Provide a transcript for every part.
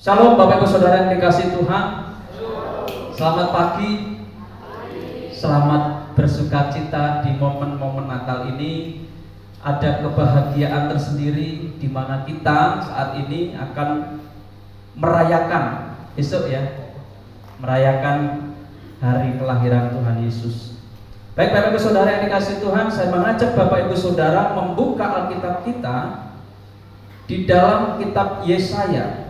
Shalom Bapak Ibu Saudara yang dikasihi Tuhan. Selamat pagi. Selamat bersukacita di momen-momen Natal ini. Ada kebahagiaan tersendiri di mana kita saat ini akan merayakan besok ya. Merayakan hari kelahiran Tuhan Yesus. Baik Bapak Ibu Saudara yang dikasihi Tuhan, saya mengajak Bapak Ibu Saudara membuka Alkitab kita di dalam kitab Yesaya.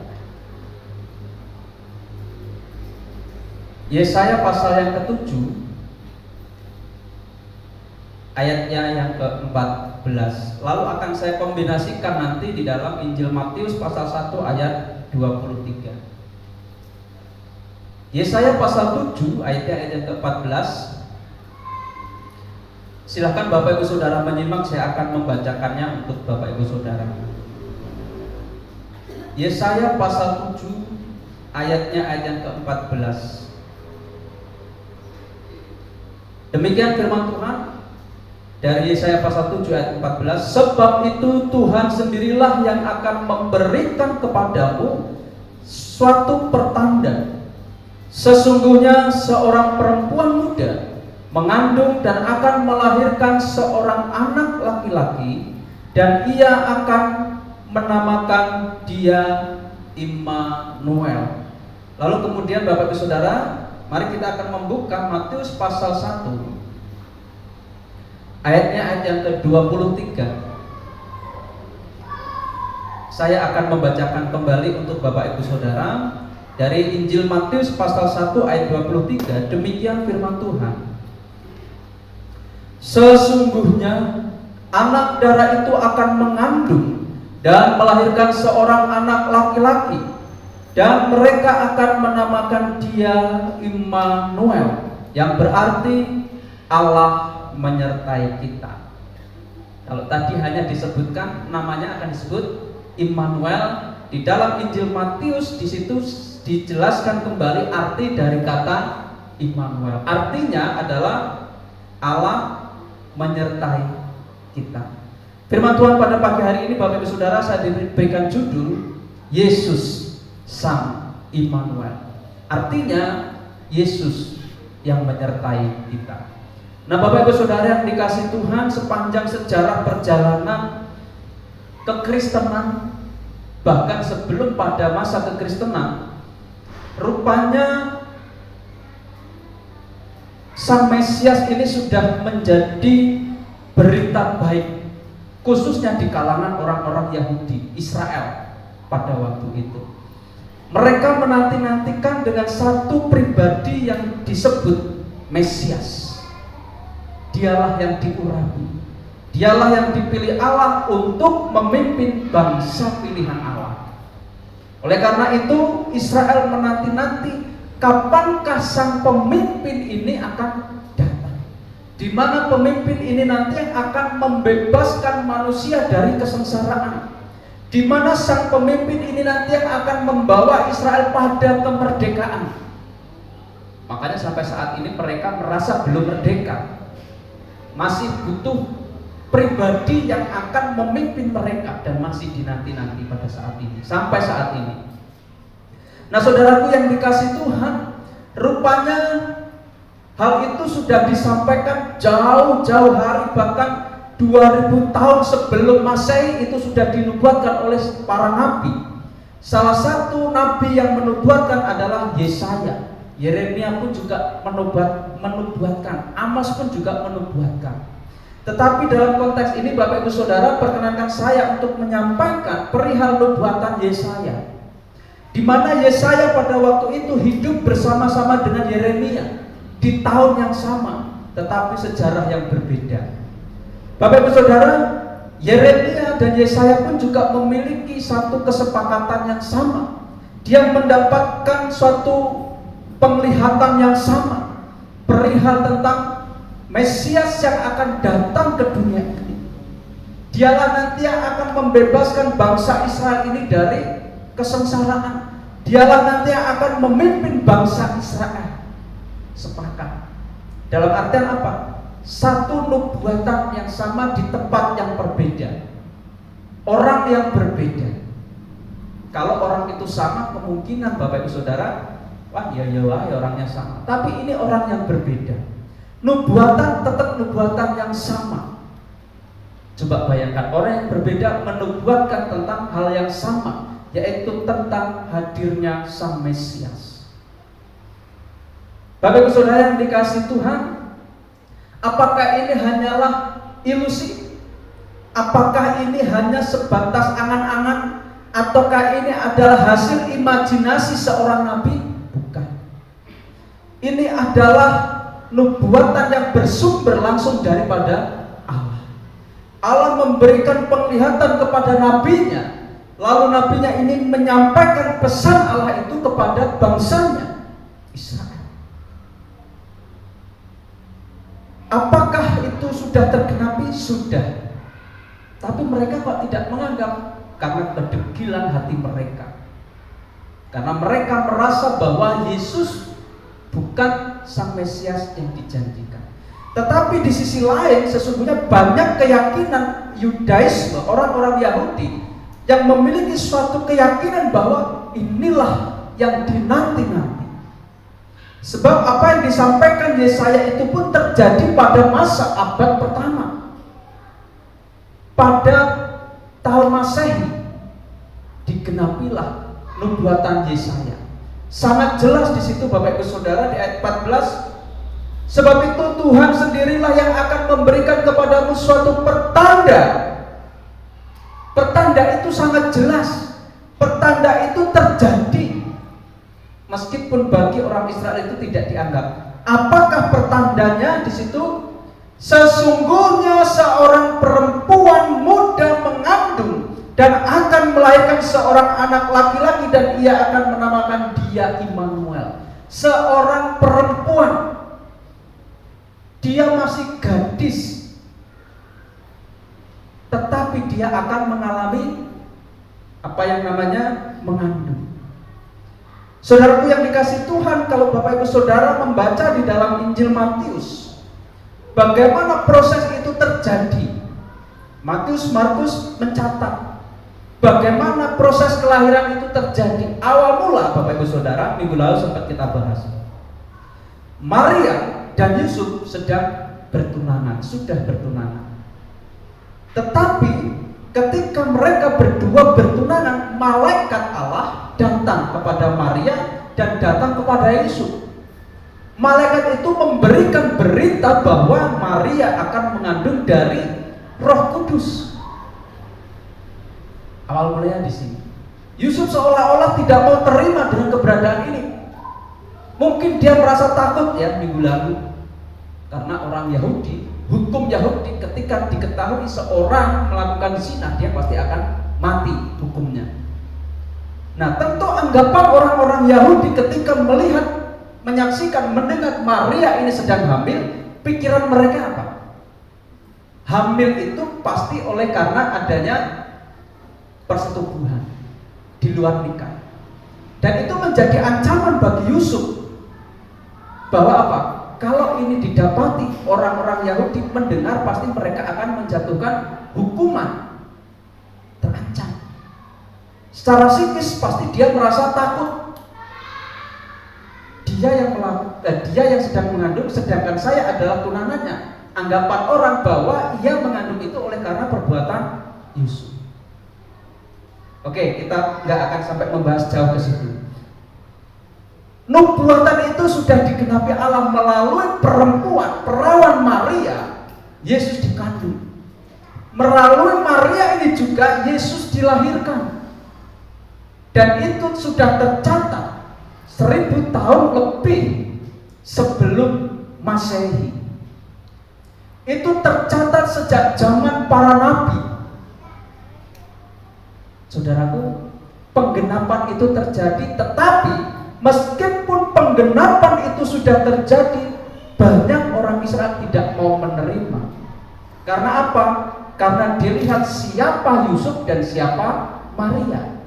Yesaya pasal yang ke-7 ayatnya yang ke-14. Lalu akan saya kombinasikan nanti di dalam Injil Matius pasal 1 ayat 23. Yesaya pasal 7 ayat yang ke-14. Silahkan Bapak Ibu Saudara menyimak, saya akan membacakannya untuk Bapak Ibu Saudara. Yesaya pasal 7 ayatnya ayat yang ke-14. Demikian firman Tuhan dari Yesaya pasal 7 ayat 14. Sebab itu Tuhan sendirilah yang akan memberikan kepadamu suatu pertanda. Sesungguhnya seorang perempuan muda mengandung dan akan melahirkan seorang anak laki-laki, dan ia akan menamakan dia Immanuel. Lalu kemudian Bapak Ibu Saudara, mari kita akan membuka Matius pasal 1 ayatnya ayat yang ke-23. Saya akan membacakan kembali untuk Bapak Ibu Saudara dari Injil Matius pasal 1 ayat 23. Demikian firman Tuhan. Sesungguhnya anak darah itu akan mengandung dan melahirkan seorang anak laki-laki, dan mereka akan menamakan dia Immanuel, yang berarti Allah menyertai kita. Kalau tadi hanya disebutkan namanya akan disebut Immanuel, di dalam Injil Matius di situ dijelaskan kembali arti dari kata Immanuel. Artinya adalah Allah menyertai kita. Firman Tuhan pada pagi hari ini Bapak Ibu Saudara, saya diberikan judul Yesus Sang Immanuel. Artinya Yesus yang menyertai kita. Nah Bapak Ibu Saudara yang dikasihi Tuhan, sepanjang sejarah perjalanan kekristenan, bahkan sebelum pada masa kekristenan, rupanya Sang Mesias ini sudah menjadi berita baik, khususnya di kalangan orang-orang Yahudi Israel pada waktu itu. Mereka menanti-nantikan dengan satu pribadi yang disebut Mesias. Dialah yang diurapi, dialah yang dipilih Allah untuk memimpin bangsa pilihan Allah. Oleh karena itu Israel menanti-nanti kapankah sang pemimpin ini akan datang, di mana pemimpin ini nanti akan membebaskan manusia dari kesengsaraan, di mana sang pemimpin ini nanti yang akan membawa Israel pada kemerdekaan. Makanya sampai saat ini mereka merasa belum merdeka, masih butuh pribadi yang akan memimpin mereka, dan masih dinanti-nanti pada saat ini, sampai saat ini. Nah saudaraku yang dikasihi Tuhan, rupanya hal itu sudah disampaikan jauh-jauh hari, bahkan 2000 tahun sebelum Masehi itu sudah dinubuatkan oleh para nabi. Salah satu nabi yang menubuatkan adalah Yesaya. Yeremia pun juga menubuatkan, Amos pun juga menubuatkan. Tetapi dalam konteks ini Bapak Ibu Saudara, perkenankan saya untuk menyampaikan perihal nubuatan Yesaya, di mana Yesaya pada waktu itu hidup bersama-sama dengan Yeremia di tahun yang sama, tetapi sejarah yang berbeda. Bapak Ibu Saudara, Yeremia dan Yesaya pun juga memiliki satu kesepakatan yang sama. Dia mendapatkan suatu penglihatan yang sama perihal tentang Mesias yang akan datang ke dunia ini. Dialah nanti yang akan membebaskan bangsa Israel ini dari kesengsaraan. Dialah nanti yang akan memimpin bangsa Israel. Sepakat. Dalam artian apa? Satu nubuatan yang sama di tempat yang berbeda, orang yang berbeda. Kalau orang itu sama, kemungkinan Bapak Ibu Saudara, wah ya orangnya sama. Tapi ini orang yang berbeda. Nubuatan tetap nubuatan yang sama. Coba bayangkan, orang yang berbeda menubuatkan tentang hal yang sama, yaitu tentang hadirnya Sang Mesias. Bapak Ibu Saudara yang dikasihi Tuhan, apakah ini hanyalah ilusi? Apakah ini hanya sebatas angan-angan? Ataukah ini adalah hasil imajinasi seorang nabi? Bukan. Ini adalah nubuatan yang bersumber langsung daripada Allah. Allah memberikan penglihatan kepada nabinya, lalu nabinya ini menyampaikan pesan Allah itu kepada bangsanya Israel. Apakah itu sudah tergenapi? Sudah. Tapi mereka kok tidak menganggap, karena kedegilan hati mereka. Karena mereka merasa bahwa Yesus bukan Sang Mesias yang dijanjikan. Tetapi di sisi lain sesungguhnya banyak keyakinan Yudaisme, orang-orang Yahudi yang memiliki suatu keyakinan bahwa inilah yang dinanti-nanti. Sebab apa yang disampaikan Yesaya itu pun terjadi pada masa abad pertama. Pada tahun Masehi digenapilah nubuatan Yesaya. Sangat jelas di situ Bapak Ibu Saudara di ayat 14. Sebab itu Tuhan sendirilah yang akan memberikan kepadamu suatu pertanda. Pertanda itu sangat jelas. Pertanda itu terjadi. Meskipun bagi orang Israel itu tidak dianggap. Apakah pertandanya di situ? Sesungguhnya seorang perempuan muda mengandung dan akan melahirkan seorang anak laki-laki dan ia akan menamakan dia Immanuel. Seorang perempuan, dia masih gadis, tetapi dia akan mengalami apa yang namanya mengandung. Saudaraku yang dikasihi Tuhan, kalau Bapak Ibu Saudara membaca di dalam Injil Matius, bagaimana proses itu terjadi? Matius, Markus mencatat bagaimana proses kelahiran itu terjadi. Awal mula Bapak Ibu Saudara, minggu lalu sempat kita bahas. Maria dan Yusuf sedang bertunangan, sudah bertunangan. Tetapi ketika mereka berdua bertunangan, malaikat Allah datang kepada Maria dan datang kepada Yusuf. Malaikat itu memberikan berita bahwa Maria akan mengandung dari Roh Kudus. Awal mulanya di sini. Yusuf seolah-olah tidak mau terima dengan keberadaan ini. Mungkin dia merasa takut ya minggu lalu. Karena orang Yahudi, hukum Yahudi ketika diketahui seorang melakukan zina, dia pasti akan mati hukumnya. Nah, tentu anggapan orang-orang Yahudi ketika melihat, menyaksikan, mendengar Maria ini sedang hamil, pikiran mereka apa? Hamil itu pasti oleh karena adanya persetubuhan di luar nikah. Dan itu menjadi ancaman bagi Yusuf bahwa apa? Kalau ini didapati orang-orang Yahudi mendengar, pasti mereka akan menjatuhkan hukuman, terancam. Secara psikis pasti dia merasa takut. Dia yang sedang mengandung, sedangkan saya adalah tunangannya. Anggapan orang bahwa ia mengandung itu oleh karena perbuatan Yusuf. Oke, kita nggak akan sampai membahas jauh ke situ. Nubuatan itu sudah digenapi Allah melalui perempuan, perawan Maria. Yesus dikandung. Melalui Maria ini juga Yesus dilahirkan. Dan itu sudah tercatat 1000 tahun lebih sebelum Masehi. Itu tercatat sejak zaman para nabi. Saudaraku, penggenapan itu terjadi, tetapi meskipun penggenapan itu sudah terjadi, banyak orang Israel tidak mau menerima. Karena apa? Karena dilihat siapa Yusuf dan siapa Maria.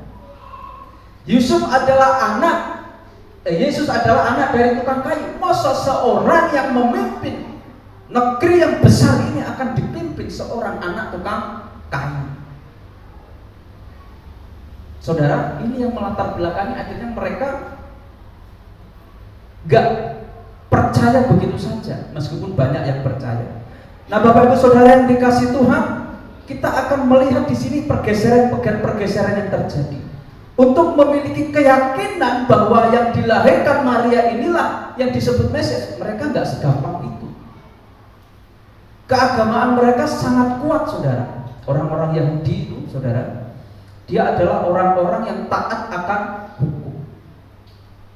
Yesus adalah anak dari tukang kayu. Masa seorang yang memimpin negeri yang besar ini akan dipimpin seorang anak tukang kayu? Saudara, ini yang melatar belakangi akhirnya mereka gak percaya begitu saja, meskipun banyak yang percaya. Nah, Bapak Ibu Saudara yang dikasih Tuhan, kita akan melihat di sini pergeseran yang terjadi. Untuk memiliki keyakinan bahwa yang dilahirkan Maria inilah yang disebut Mesias, mereka gak segampang itu. Keagamaan mereka sangat kuat, saudara. Orang-orang Yahudi itu, saudara, dia adalah orang-orang yang taat akan hukum.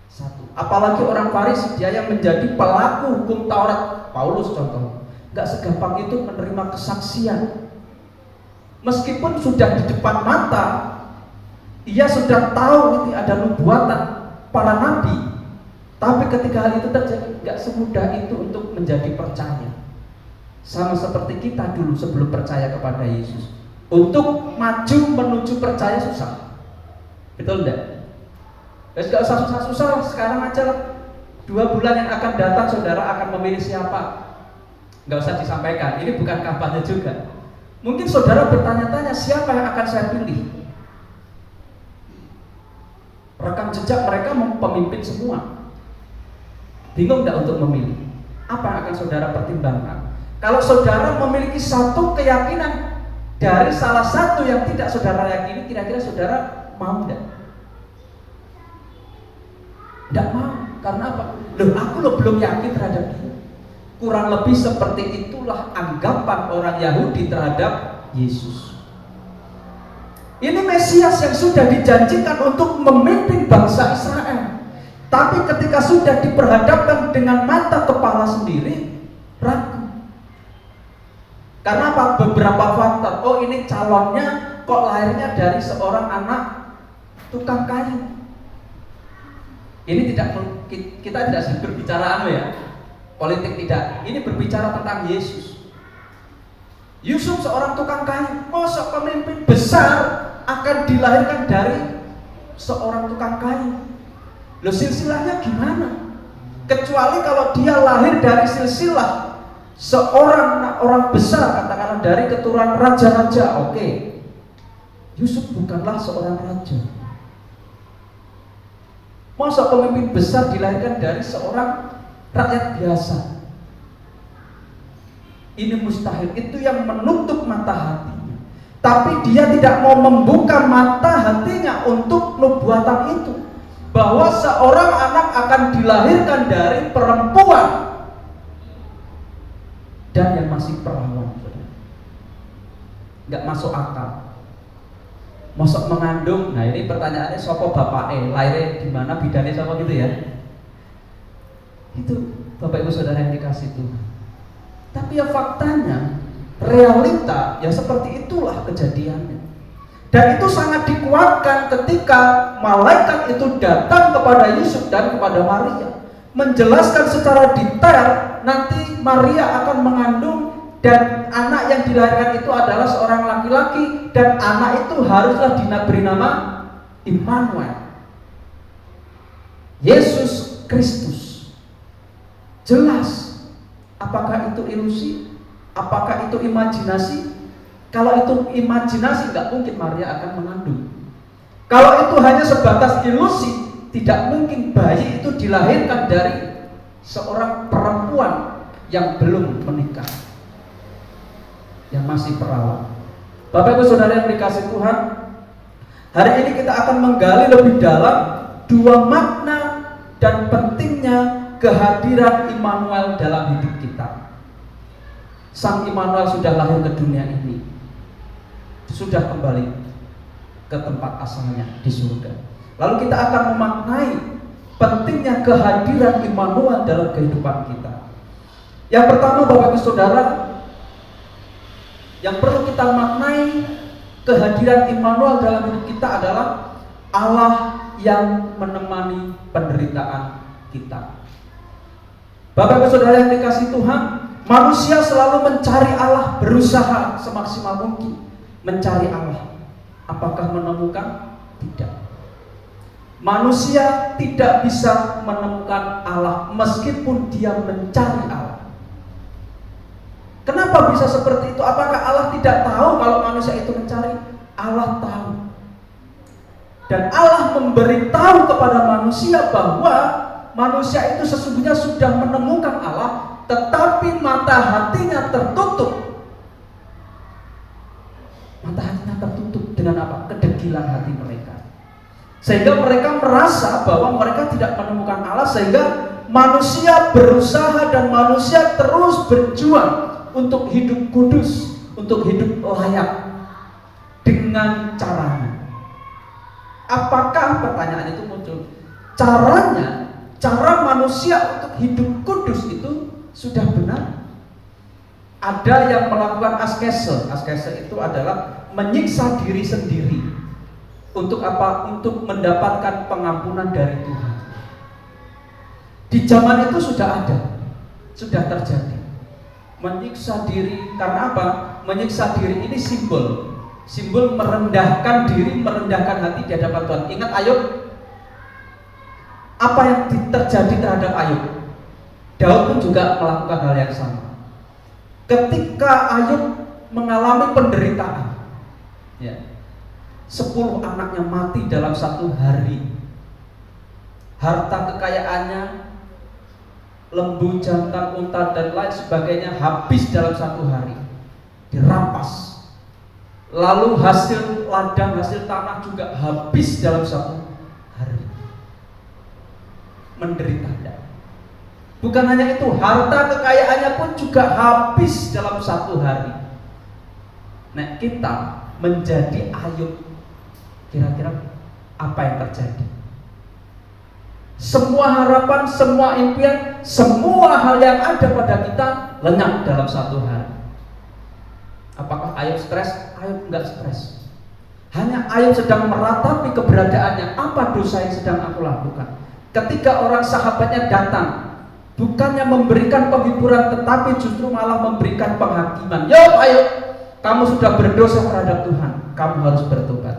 Satu. Apalagi orang Farisi, dia yang menjadi pelaku hukum Taurat. Paulus contoh, gak segampang itu menerima kesaksian. Meskipun sudah di depan mata, ia sudah tahu ini ada nubuatan para nabi, tapi ketika hal itu terjadi, gak semudah itu untuk menjadi percaya. Sama seperti kita dulu sebelum percaya kepada Yesus. Untuk maju menuju percaya susah, betul enggak? Gak usah susah-susah, sekarang aja 2 bulan yang akan datang saudara akan memilih siapa. Gak usah disampaikan, ini bukan kampanye juga. Mungkin saudara bertanya-tanya, siapa yang akan saya pilih? Rekam jejak mereka pemimpin semua. Bingung enggak untuk memilih? Apa yang akan saudara pertimbangkan? Kalau saudara memiliki satu keyakinan dari salah satu yang tidak saudara yakini, kira-kira saudara mau enggak? Enggak mau. Karena apa? Aku belum yakin terhadap dia. Kurang lebih seperti itulah anggapan orang Yahudi terhadap Yesus. Ini Mesias yang sudah dijanjikan untuk memimpin bangsa Israel. Tapi ketika sudah diperhadapkan dengan mata kepala sendiri, ragu. Karena apa? Beberapa faktor. Oh, ini calonnya kok lahirnya dari seorang anak tukang kayu. Ini kita tidak berbicara politik tidak. Ini berbicara tentang Yesus. Yusuf seorang tukang kayu. Masa pemimpin besar akan dilahirkan dari seorang tukang kayu? Loh, silsilahnya gimana? Kecuali kalau dia lahir dari silsilah seorang orang besar, katakanlah dari keturunan raja-raja, oke. Yusuf bukanlah seorang raja. Masa pemimpin besar dilahirkan dari seorang rakyat biasa? Ini mustahil. Itu yang menutup mata hatinya. Tapi dia tidak mau membuka mata hatinya untuk nubuatan itu, bahwa seorang anak akan dilahirkan dari perempuan dan yang masih perawan. Nggak masuk akal. Masuk mengandung. Nah, ini pertanyaannya, sopo bapake, lahirnya di mana, bidannya sama gitu ya. Itu Bapak Ibu Saudara yang dikasih Tuhan. Tapi ya faktanya, realita ya seperti itulah kejadiannya. Dan itu sangat dikuatkan ketika malaikat itu datang kepada Yusuf dan kepada Maria, menjelaskan secara detail nanti Maria akan mengandung dan anak yang dilahirkan itu adalah seorang laki-laki, dan anak itu haruslah diberi nama Immanuel, Yesus Kristus. Jelas. Apakah itu ilusi? Apakah itu imajinasi? Kalau itu imajinasi, nggak mungkin Maria akan mengandung. Kalau itu hanya sebatas ilusi, tidak mungkin bayi itu dilahirkan dari seorang perempuan yang belum menikah, yang masih perawan. Bapak Ibu Saudara yang dikasih Tuhan, hari ini kita akan menggali lebih dalam 2 makna dan pentingnya kehadiran Immanuel dalam hidup kita. Sang Immanuel sudah lahir ke dunia ini, sudah kembali ke tempat asalnya di surga. Lalu kita akan memaknai pentingnya kehadiran Immanuel dalam kehidupan kita. Yang pertama, Bapak Ibu Saudara, yang perlu kita maknai kehadiran Immanuel dalam hidup kita adalah Allah yang menemani penderitaan kita. Bapak Ibu Saudara yang dikasih Tuhan, manusia selalu mencari Allah, berusaha semaksimal mungkin mencari Allah. Apakah menemukan? Tidak. Manusia tidak bisa menemukan Allah meskipun dia mencari Allah. Kenapa bisa seperti itu? Apakah Allah tidak tahu kalau manusia itu mencari? Allah tahu. Dan Allah memberitahu kepada manusia bahwa manusia itu sesungguhnya sudah menemukan Allah, tetapi mata hatinya tertutup. Mata hatinya tertutup dengan apa? Kedegilan hati mereka. Sehingga mereka merasa bahwa mereka tidak menemukan Allah, sehingga manusia berusaha dan manusia terus berjuang untuk hidup kudus, untuk hidup layak dengan caranya. Apakah pertanyaan itu muncul? Cara manusia untuk hidup kudus itu sudah benar? Ada yang melakukan askese. Askese itu adalah menyiksa diri sendiri. Untuk apa? Untuk mendapatkan pengampunan dari Tuhan. Di zaman itu sudah ada, sudah terjadi. Menyiksa diri karena apa? Menyiksa diri ini simbol merendahkan diri, merendahkan hati di hadapan Tuhan. Ingat Ayub, apa yang terjadi terhadap Ayub? Daud pun juga melakukan hal yang sama. Ketika Ayub mengalami penderitaan, 10 anaknya mati dalam 1 hari, harta kekayaannya, lembu, jantan, unta dan lain sebagainya habis dalam 1 hari, dirampas. Lalu hasil ladang, hasil tanah juga habis dalam 1 hari. Menderita. Bukan hanya itu, harta kekayaannya pun juga habis dalam 1 hari. Nah, kita menjadi Ayub, kira-kira apa yang terjadi? Semua harapan, semua impian, semua hal yang ada pada kita lenyap dalam 1 hari. Apakah Ayub stres? Ayub enggak stres. Hanya Ayub sedang meratapi keberadaannya. Apa dosa yang sedang aku lakukan? Ketika orang sahabatnya datang, bukannya memberikan penghiburan, tetapi justru malah memberikan penghakiman. Yo Ayub, kamu sudah berdosa terhadap Tuhan, kamu harus bertobat.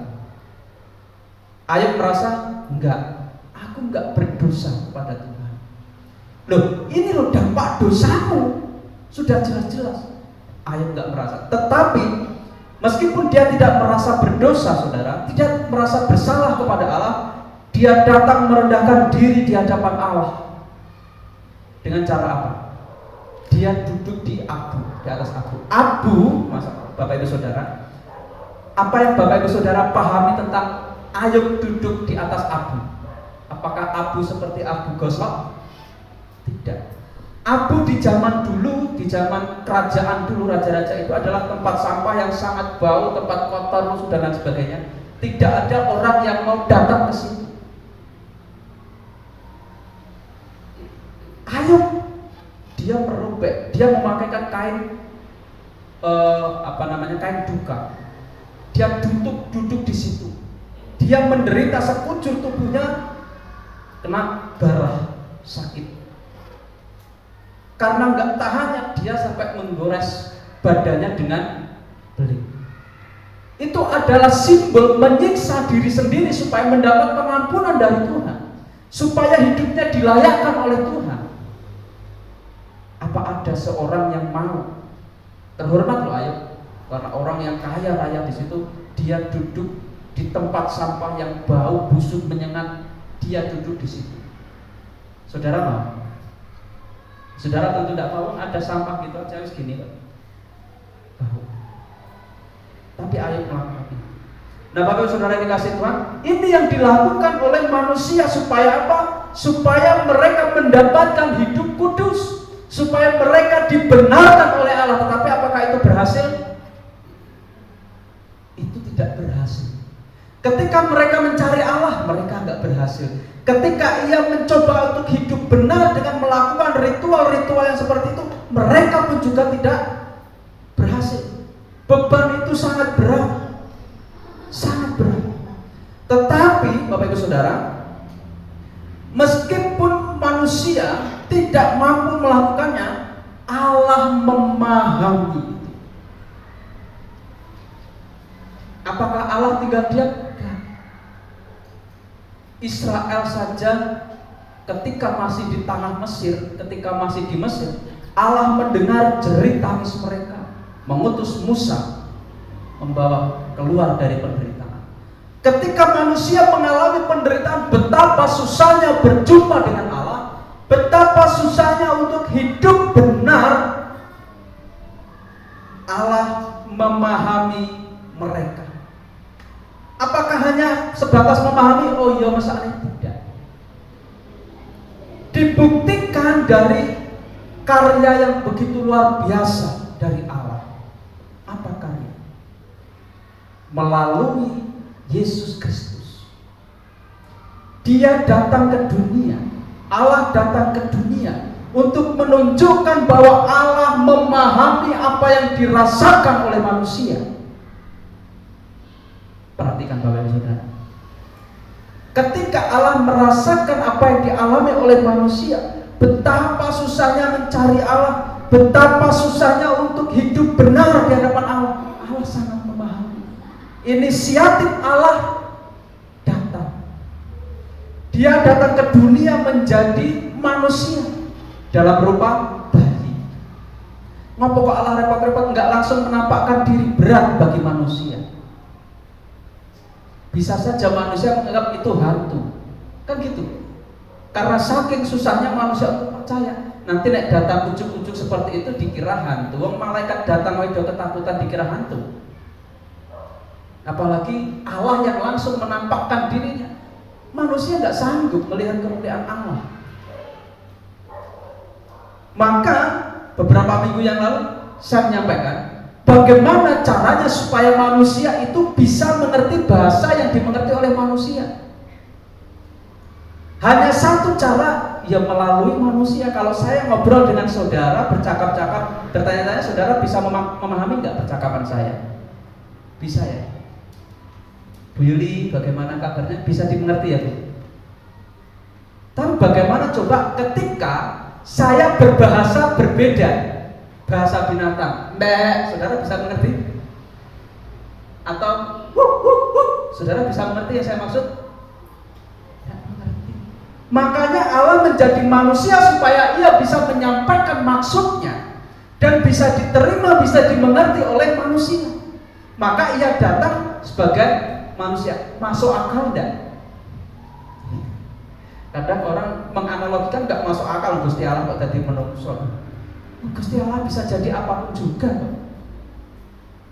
Ayub merasa, enggak, aku enggak berdosa kepada Tuhan. Loh, ini loh dampak dosamu, sudah jelas-jelas. Ayub enggak merasa. Tetapi meskipun dia tidak merasa berdosa, saudara, tidak merasa bersalah kepada Allah, dia datang merendahkan diri di hadapan Allah. Dengan cara apa? Dia duduk di atas abu. Abu, Bapak Ibu Saudara, apa yang Bapak Ibu Saudara pahami tentang Ayub duduk di atas abu? Apakah abu seperti abu gosok? Tidak. Abu di zaman dulu, di zaman kerajaan dulu, raja-raja itu adalah tempat sampah yang sangat bau, tempat kotor, dan lain sebagainya. Tidak ada orang yang mau datang ke situ. Ayub, dia merobek, dia memakaikan kain kain duka. Dia duduk di situ. Dia menderita, sekujur tubuhnya kena darah, sakit. Karena nggak tahannya, dia sampai menggores badannya dengan beling. Itu adalah simbol menyiksa diri sendiri supaya mendapat pengampunan dari Tuhan, supaya hidupnya dilayakkan oleh Tuhan. Apa ada seorang yang mau? Terhormat loh Ayub, karena orang yang kaya raya di situ, dia duduk di tempat sampah yang bau busuk menyengat, dia duduk di situ. Saudara mau? Saudara tentu tidak mau ada sampah gitu aja segini kan? Bau. Tapi Ayub melakukan itu. Nah, Bapak Saudara dikasih Tuhan, ini yang dilakukan oleh manusia supaya apa? Supaya mereka mendapatkan hidup kudus, supaya mereka dibenarkan oleh Allah. Tetapi apakah itu berhasil? Itu tidak berhasil. Ketika mereka mencari Allah, mereka tidak berhasil. Ketika ia mencoba untuk hidup benar dengan melakukan ritual-ritual yang seperti itu, mereka pun juga tidak berhasil. Beban itu sangat berat, sangat berat. Tetapi Bapak Ibu Saudara, meskipun manusia tidak mampu melakukannya, Allah memahami itu. Apakah Allah tinggal diam? Israel saja ketika masih di tanah Mesir, ketika masih di Mesir, Allah mendengar jerit tangis mereka, mengutus Musa membawa keluar dari penderitaan. Ketika manusia mengalami penderitaan, betapa susahnya berjumpa dengan Allah, betapa susahnya untuk hidup benar, Allah memahami mereka. Apakah hanya sebatas memahami? Oh iya, masalahnya tidak. Dibuktikan dari karya yang begitu luar biasa dari Allah. Apa karya? Melalui Yesus Kristus. Dia datang ke dunia, Allah datang ke dunia untuk menunjukkan bahwa Allah memahami apa yang dirasakan oleh manusia. Perhatikan Bapak Ibu Saudara. Ketika Allah merasakan apa yang dialami oleh manusia, betapa susahnya mencari Allah, betapa susahnya untuk hidup benar di hadapan Allah. Allah sangat memahami. Inisiatif Allah datang. Dia datang ke dunia menjadi manusia dalam rupa bayi. Ngapa kok Allah repot-repot nggak langsung menampakkan diri berat bagi manusia? Bisa saja manusia menganggap itu hantu, kan gitu. Karena saking susahnya manusia untuk percaya. Nanti nek datang ujuk-ujuk seperti itu dikira hantu. Wong malaikat datang wae ketakutan dikira hantu. Apalagi Allah yang langsung menampakkan dirinya. Manusia nggak sanggup melihat kemuliaan Allah. Maka beberapa minggu yang lalu saya menyampaikan bagaimana caranya supaya manusia itu bisa mengerti bahasa yang dimengerti oleh manusia. Hanya satu cara, ya melalui manusia. Kalau saya ngobrol dengan saudara, bercakap-cakap, bertanya-tanya, saudara bisa memahami nggak percakapan saya? Bisa ya? Bu Yuli, bagaimana kabarnya? Bisa dimengerti ya Bu? Tapi bagaimana coba ketika saya berbahasa berbeda, bahasa binatang, mbak, saudara bisa mengerti? Atau saudara bisa mengerti yang saya maksud? Tidak mengerti. Makanya Allah menjadi manusia supaya ia bisa menyampaikan maksudnya dan bisa diterima, bisa dimengerti oleh manusia. Maka ia datang sebagai manusia. Masuk akal enggak? Kadang orang menganalogikan enggak masuk akal, Gusti Allah kok jadi manusia. Gusti Allah bisa jadi apapun juga.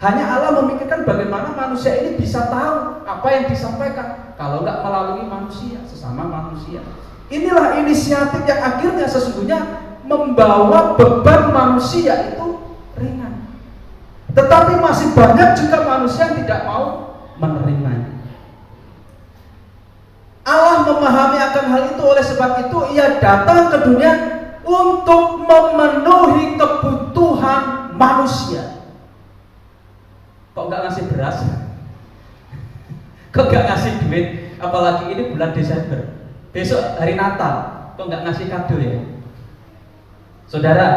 Hanya Allah memikirkan bagaimana manusia ini bisa tahu apa yang disampaikan. Kalau enggak melalui manusia, sesama manusia. Inilah inisiatif yang akhirnya sesungguhnya membawa beban manusia itu ringan. Tetapi masih banyak juga manusia yang tidak mau menerimanya. Allah memahami akan hal itu, oleh sebab itu ia datang ke dunia untuk memenuhi kebutuhan manusia. Kok nggak ngasih beras? Kok nggak ngasih duit? Apalagi ini bulan Desember, besok hari Natal, kok nggak ngasih kado ya? Saudara,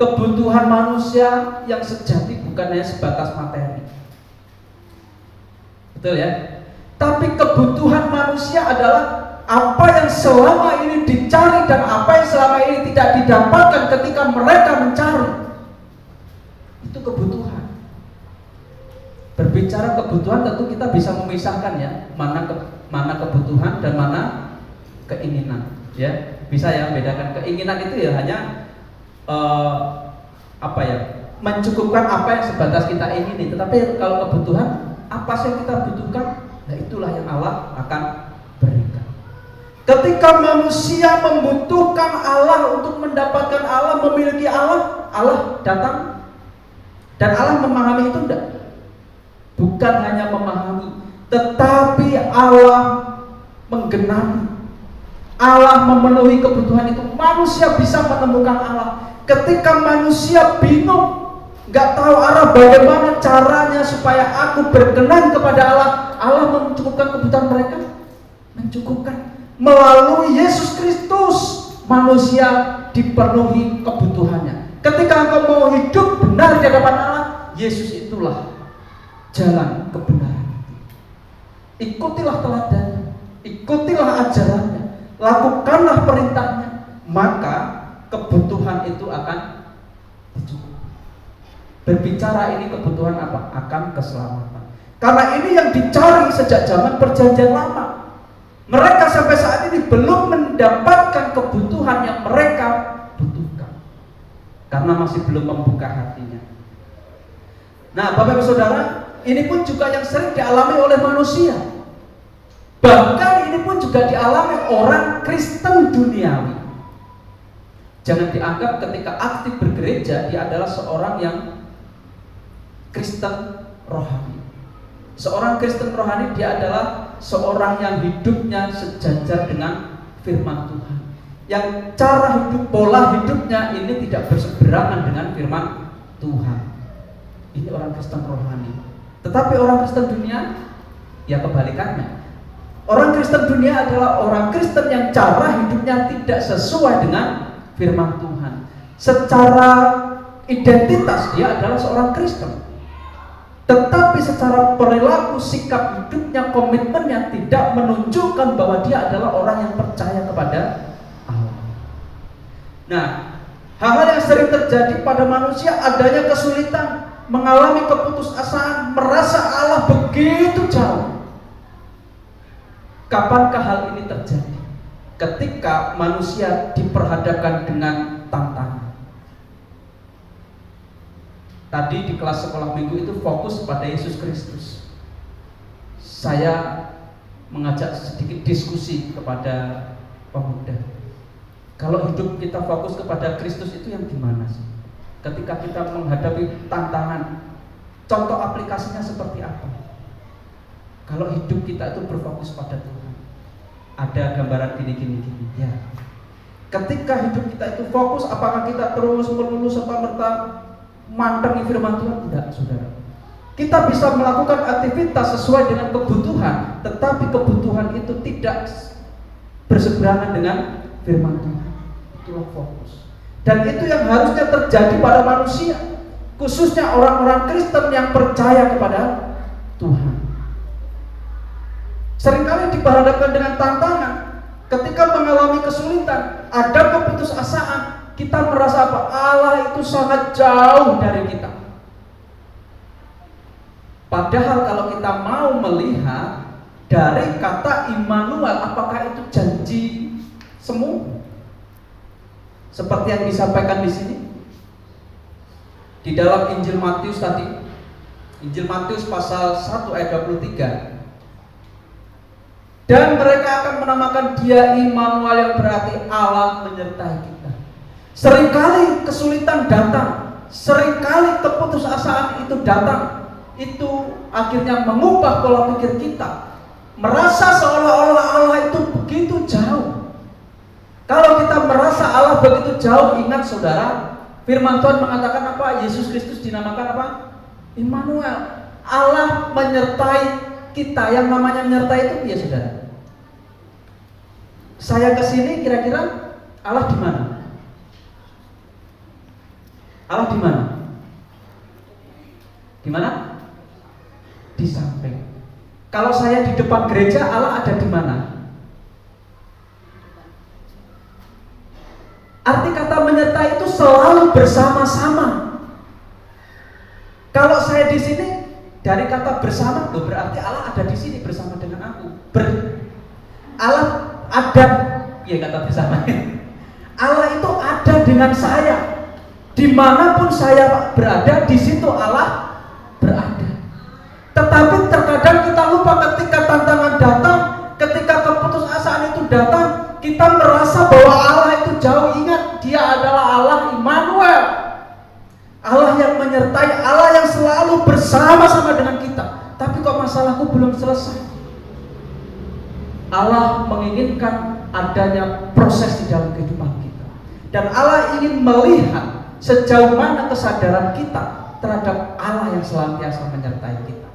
kebutuhan manusia yang sejati bukan hanya sebatas materi. Betul ya? Tapi kebutuhan manusia adalah apa yang selama ini dicari dan apa yang selama ini tidak didapatkan ketika mereka mencari. Itu kebutuhan. Berbicara kebutuhan tentu kita bisa memisahkan ya, mana kebutuhan dan mana keinginan, ya. Bisa ya bedakan. Keinginan itu ya hanya mencukupkan apa yang sebatas kita ingini. Tetapi kalau kebutuhan, apa sih yang kita butuhkan? Nah itulah yang Allah akan berikan. Ketika manusia membutuhkan Allah untuk mendapatkan Allah, memiliki Allah, Allah datang dan Allah memahami itu enggak? Bukan hanya memahami, tetapi Allah menggenapi. Allah memenuhi kebutuhan itu. Manusia bisa menemukan Allah. Ketika manusia bingung, nggak tahu arah bagaimana caranya supaya aku berkenan kepada Allah, Allah mencukupkan kebutuhan mereka, mencukupkan melalui Yesus Kristus. Manusia dipenuhi kebutuhannya. Ketika engkau mau hidup benar di hadapan Allah, Yesus itulah jalan kebenaran. Ikutilah teladannya, ikutilah ajarannya, lakukanlah perintahnya, maka kebutuhan itu akan dicukupi. Berbicara ini kebutuhan apa? Akan keselamatan. Karena ini yang dicari sejak zaman Perjanjian Lama. Mereka sampai saat ini belum mendapatkan kebutuhan yang mereka butuhkan, karena masih belum membuka hatinya. Nah, Bapak Ibu Saudara, ini pun juga yang sering dialami oleh manusia. Bahkan ini pun juga dialami orang Kristen duniawi. Jangan dianggap ketika aktif bergereja dia adalah seorang yang Kristen rohani. Seorang Kristen rohani dia adalah seorang yang hidupnya sejajar dengan firman Tuhan, yang cara hidup, pola hidupnya ini tidak berseberangan dengan firman Tuhan. Ini orang Kristen rohani. Tetapi orang Kristen dunia, ya kebalikannya. Orang Kristen dunia adalah orang Kristen yang cara hidupnya tidak sesuai dengan firman Tuhan. Secara identitas dia adalah seorang Kristen, tetapi secara perilaku, sikap hidupnya, komitmennya tidak menunjukkan bahwa dia adalah orang yang percaya kepada Allah. Nah, hal-hal yang sering terjadi pada manusia adanya kesulitan, mengalami keputusasaan, merasa Allah begitu jauh. Kapankah hal ini terjadi? Ketika manusia diperhadapkan dengan tantangan. Tadi di kelas sekolah minggu itu fokus pada Yesus Kristus. Saya mengajak sedikit diskusi kepada pemuda. Kalau hidup kita fokus kepada Kristus itu yang gimana sih? Ketika kita menghadapi tantangan, contoh aplikasinya seperti apa? Kalau hidup kita itu berfokus pada Tuhan, ada gambaran gini. Ya. Ketika hidup kita itu fokus, apakah kita terus melulu serta-merta mantengi firman Tuhan? Tidak, saudara. Kita bisa melakukan aktivitas sesuai dengan kebutuhan, tetapi kebutuhan itu tidak berseberangan dengan firman Tuhan. Itulah fokus. Dan itu yang harusnya terjadi pada manusia, khususnya orang-orang Kristen yang percaya kepada Tuhan. Seringkali diperhadapkan dengan tantangan, ketika mengalami kesulitan, ada keputusasaan, kita merasa apa? Allah itu sangat jauh dari kita. Padahal kalau kita mau melihat dari kata Immanuel, apakah itu janji semu? Seperti yang disampaikan di sini di dalam Injil Matius tadi, Injil Matius pasal 1 ayat 23. Dan mereka akan menamakan dia Immanuel, yang berarti Allah menyertai kita. Seringkali kesulitan datang, seringkali keputusasaan itu datang, itu akhirnya mengubah pola pikir kita, merasa seolah-olah Allah itu begitu jauh. Kalau kita merasa Allah begitu jauh, ingat saudara, firman Tuhan mengatakan apa? Yesus Kristus dinamakan apa? Immanuel. Allah menyertai kita. Yang namanya menyertai itu ya saudara. Saya kesini, kira-kira Allah di mana? Allah di mana? Di mana? Di samping. Kalau saya di depan gereja, Allah ada di mana? Arti kata menyertai itu selalu bersama-sama. Kalau saya di sini, dari kata bersama, itu berarti Allah ada di sini bersama dengan aku. Allah ada, ya kata bersama. Allah itu ada dengan saya. Dimanapun saya berada, di situ Allah berada. Tetapi terkadang kita lupa ketika tantangan datang, ketika keputusasaan itu datang, kita merasa bahwa Allah itu jauh. Ingat, dia adalah Allah Immanuel, Allah yang menyertai, Allah yang selalu bersama-sama dengan kita. Tapi kok masalahku belum selesai? Allah menginginkan adanya proses di dalam kehidupan kita, dan Allah ingin melihat sejauh mana kesadaran kita terhadap Allah yang senantiasa menyertai kita.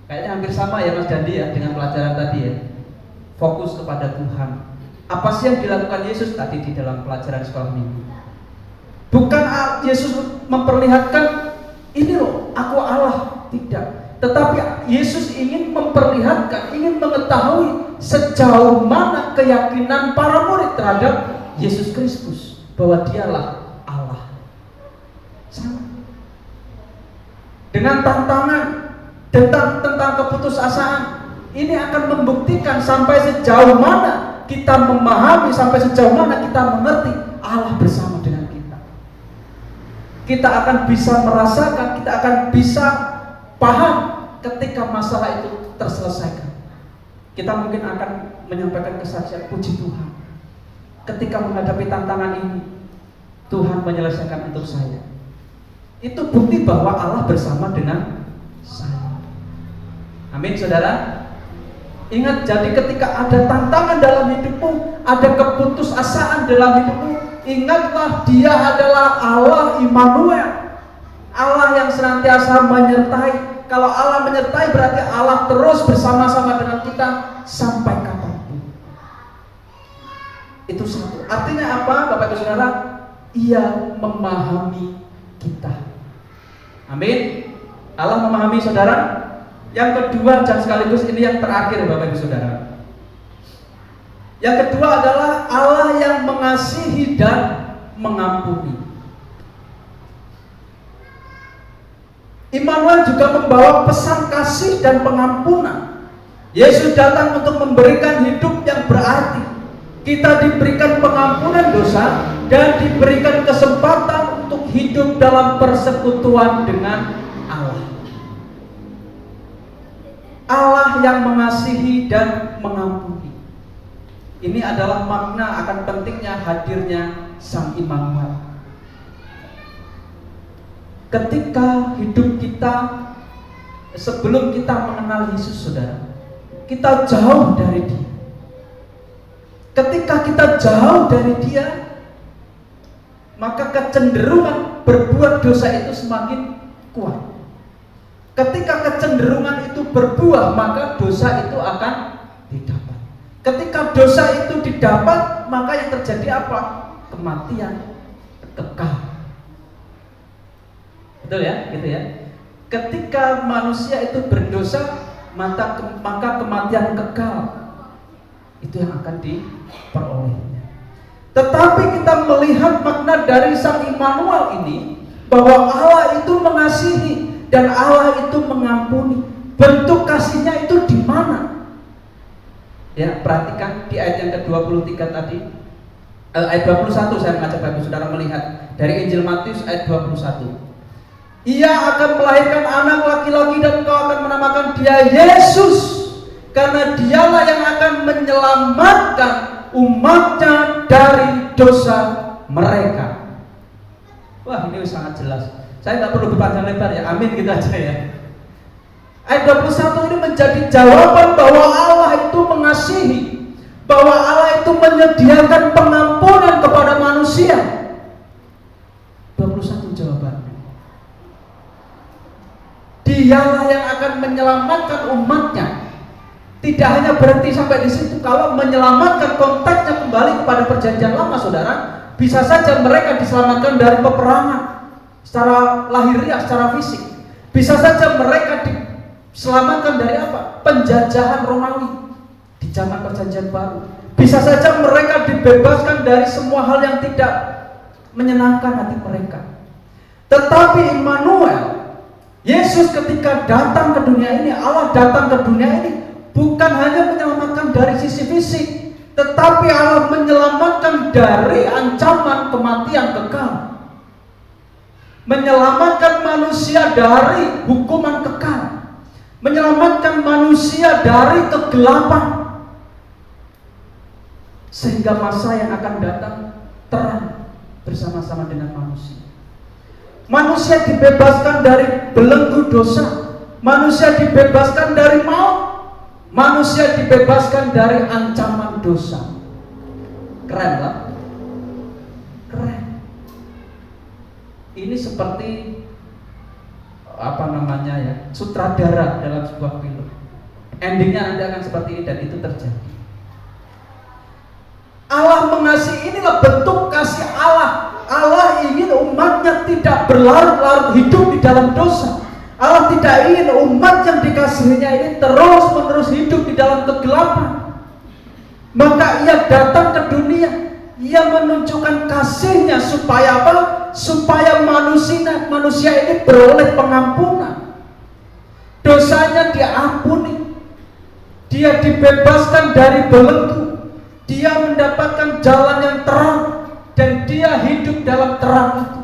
Kayaknya hampir sama ya Mas Dandi ya dengan pelajaran tadi ya. Fokus kepada Tuhan. Apa sih yang dilakukan Yesus tadi di dalam pelajaran sekolah minggu? Bukan Yesus memperlihatkan ini loh, aku Allah, tidak. Tetapi Yesus ingin memperlihatkan, ingin mengetahui sejauh mana keyakinan para murid terhadap Yesus Kristus, bahwa dialah Allah. Sama. Dengan tantangan, tentang keputusasaan. Ini akan membuktikan sampai sejauh mana kita memahami, sampai sejauh mana kita mengerti Allah bersama dengan kita. Kita akan bisa merasakan, kita akan bisa paham ketika masalah itu terselesaikan. Kita mungkin akan menyampaikan kesaksian, puji Tuhan, ketika menghadapi tantangan ini Tuhan menyelesaikan untuk saya. Itu bukti bahwa Allah bersama dengan saya. Amin, saudara. Ingat, jadi ketika ada tantangan dalam hidupmu, ada keputusasaan dalam hidupmu, ingatlah Dia adalah Allah Immanuel, Allah yang senantiasa menyertai. Kalau Allah menyertai berarti Allah terus bersama-sama dengan kita sampai kapanpun. Itu satu. Artinya apa, Bapak Ibu Saudara? Ia memahami kita. Amin. Allah memahami saudara. Yang kedua, dan sekaligus ini yang terakhir, Bapak Ibu Saudara. Yang kedua adalah Allah yang mengasihi dan mengampuni. Immanuel juga membawa pesan kasih dan pengampunan. Yesus datang untuk memberikan hidup yang berarti. Kita diberikan pengampunan dosa dan diberikan kesempatan untuk hidup dalam persekutuan dengan Allah. Allah yang mengasihi dan mengampuni. Ini adalah makna akan pentingnya hadirnya Sang Immanuel. Ketika hidup kita, sebelum kita mengenal Yesus, saudara, kita jauh dari Dia. Ketika kita jauh dari Dia, maka kecenderungan berbuat dosa itu semakin kuat. Ketika kecenderungan itu berbuah, maka dosa itu akan didapat. Ketika dosa itu didapat, maka yang terjadi apa? Kematian kekal. Betul ya? Gitu ya. Ketika manusia itu berdosa, maka kematian kekal itu yang akan diperolehnya. Tetapi kita melihat makna dari Sang Immanuel ini, bahwa Allah itu mengasihi dan Allah itu mengampuni. Bentuk kasihnya itu di mana? Ya, perhatikan di ayat yang ke-23 tadi. Ayat 21 saya mengajak Bapak Saudara melihat dari Injil Matius ayat 21. Ia akan melahirkan anak laki-laki dan engkau akan menamakan dia Yesus, karena dialah yang akan menyelamatkan umatnya dari dosa mereka. Wah, ini sangat jelas. Saya nggak perlu berpanjang lebar ya, amin gitu aja ya. Ayat 21 ini menjadi jawaban bahwa Allah itu mengasihi, bahwa Allah itu menyediakan pengampunan kepada manusia. 21 jawabannya. Dialah yang akan menyelamatkan umatnya. Tidak hanya berhenti sampai di situ. Kalau menyelamatkan, konteksnya kembali kepada perjanjian lama, saudara. Bisa saja mereka diselamatkan dari peperangan secara lahiriah, secara fisik. Bisa saja mereka diselamatkan dari apa? Penjajahan Romawi di zaman perjanjian baru. Bisa saja mereka dibebaskan dari semua hal yang tidak menyenangkan hati mereka. Tetapi Immanuel, Yesus ketika datang ke dunia ini, Allah datang ke dunia ini bukan hanya menyelamatkan dari sisi fisik, tetapi Allah menyelamatkan dari ancaman kematian kekal, menyelamatkan manusia dari hukuman kekal, menyelamatkan manusia dari kegelapan, sehingga masa yang akan datang terang bersama-sama dengan manusia. Manusia dibebaskan dari belenggu dosa, manusia dibebaskan dari maut, manusia dibebaskan dari ancaman dosa. Keren lah, keren. Ini seperti apa namanya ya, sutradara dalam sebuah film. Endingnya nanti akan seperti ini dan itu terjadi. Allah mengasihi, inilah bentuk kasih Allah. Allah ingin umatnya tidak berlarut-larut hidup di dalam dosa. Allah tidak ingin umat yang dikasihinya ini terus-menerus hidup di dalam kegelapan. Maka Ia datang ke dunia, Ia menunjukkan kasihnya supaya apa? Supaya manusia ini beroleh pengampunan. dosanya diampuni, dia dibebaskan dari belenggu, dia mendapatkan jalan yang terang, dan dia hidup dalam terang itu.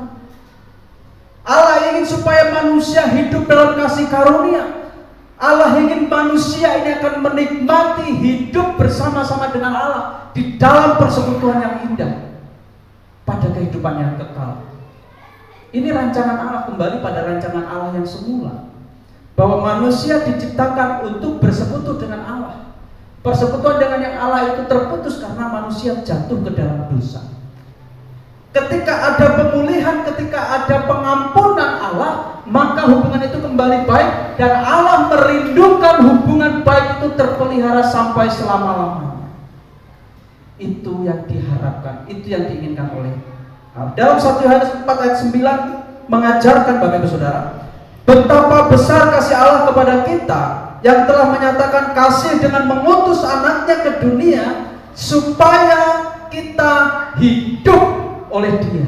Allah ingin supaya manusia hidup dalam kasih karunia. Allah ingin manusia ini akan menikmati hidup bersama-sama dengan Allah di dalam persekutuan yang indah pada kehidupan yang kekal. Ini rancangan Allah, kembali pada rancangan Allah yang semula, bahwa manusia diciptakan untuk bersekutu dengan Allah. Persekutuan dengan yang Allah itu terputus karena manusia jatuh ke dalam dosa. Ketika ada pemulihan, ketika ada pengampunan Allah, maka hubungan itu kembali baik, dan Allah merindukan hubungan baik itu terpelihara sampai selama-lamanya. Itu yang diharapkan, itu yang diinginkan oleh Allah. Dalam 1 Yohanes 4 ayat 9 mengajarkan Bapak Ibu Saudara, betapa besar kasih Allah kepada kita, yang telah menyatakan kasih dengan mengutus anaknya ke dunia supaya kita hidup oleh Dia.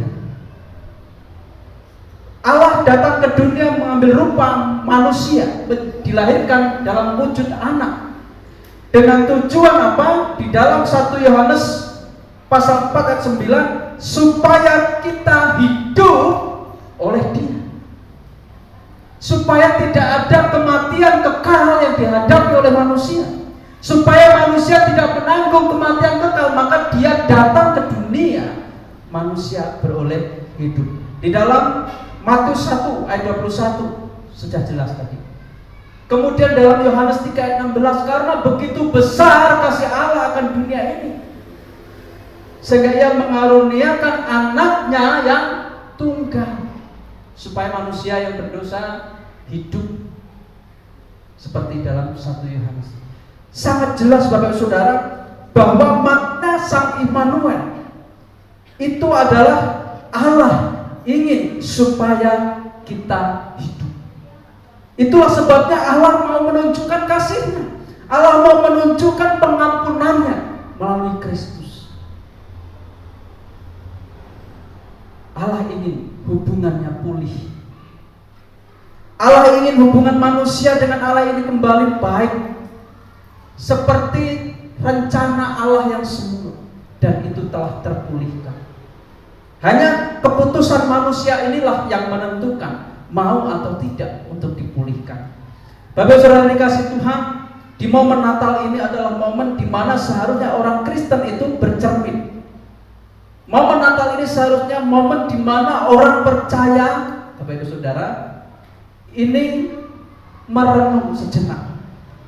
Allah datang ke dunia mengambil rupa manusia, dilahirkan dalam wujud anak. Dengan tujuan apa? Di dalam 1 Yohanes pasal 4 ayat 9, supaya kita hidup oleh Dia. Supaya tidak ada kematian kekal yang dihadapi oleh manusia. Supaya manusia tidak menanggung kematian kekal, maka Dia datang ke dunia, manusia beroleh hidup. Di dalam Matius 1 ayat 21 sudah jelas tadi. Kemudian dalam Yohanes 3 ayat 16, karena begitu besar kasih Allah akan dunia ini, sehingga Ia mengaruniakan anaknya yang tunggal, supaya manusia yang berdosa hidup seperti dalam 1 Yohanes. Sangat jelas Bapak Saudara bahwa makna Sang Immanuel itu adalah Allah ingin supaya kita hidup. Itulah sebabnya Allah mau menunjukkan kasih-Nya. Allah mau menunjukkan pengampunannya melalui Kristus. Allah ingin hubungannya pulih. Allah ingin hubungan manusia dengan Allah ini kembali baik, seperti rencana Allah yang semula, dan itu telah terpulihkan. Hanya keputusan manusia inilah yang menentukan mau atau tidak untuk dipulihkan. Bapak Saudara dikasih Tuhan, di momen Natal ini adalah momen di mana seharusnya orang Kristen itu bercermin. Momen Natal ini seharusnya momen di mana orang percaya, Bapak Ibu Saudara, ini merenung sejenak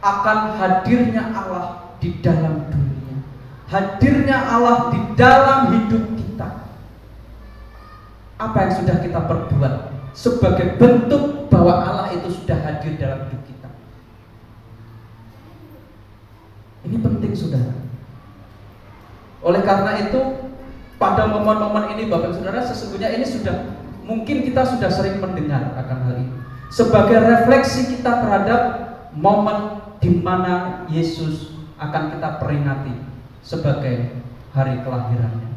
akan hadirnya Allah di dalam dunia, hadirnya Allah di dalam hidup kita. Apa yang sudah kita perbuat sebagai bentuk bahwa Allah itu sudah hadir dalam hidup kita. Ini penting Saudara. Oleh karena itu, pada momen-momen ini Bapak Saudara, sesungguhnya ini sudah, mungkin kita sudah sering mendengar akan hal ini, sebagai refleksi kita terhadap momen di mana Yesus akan kita peringati sebagai hari kelahirannya.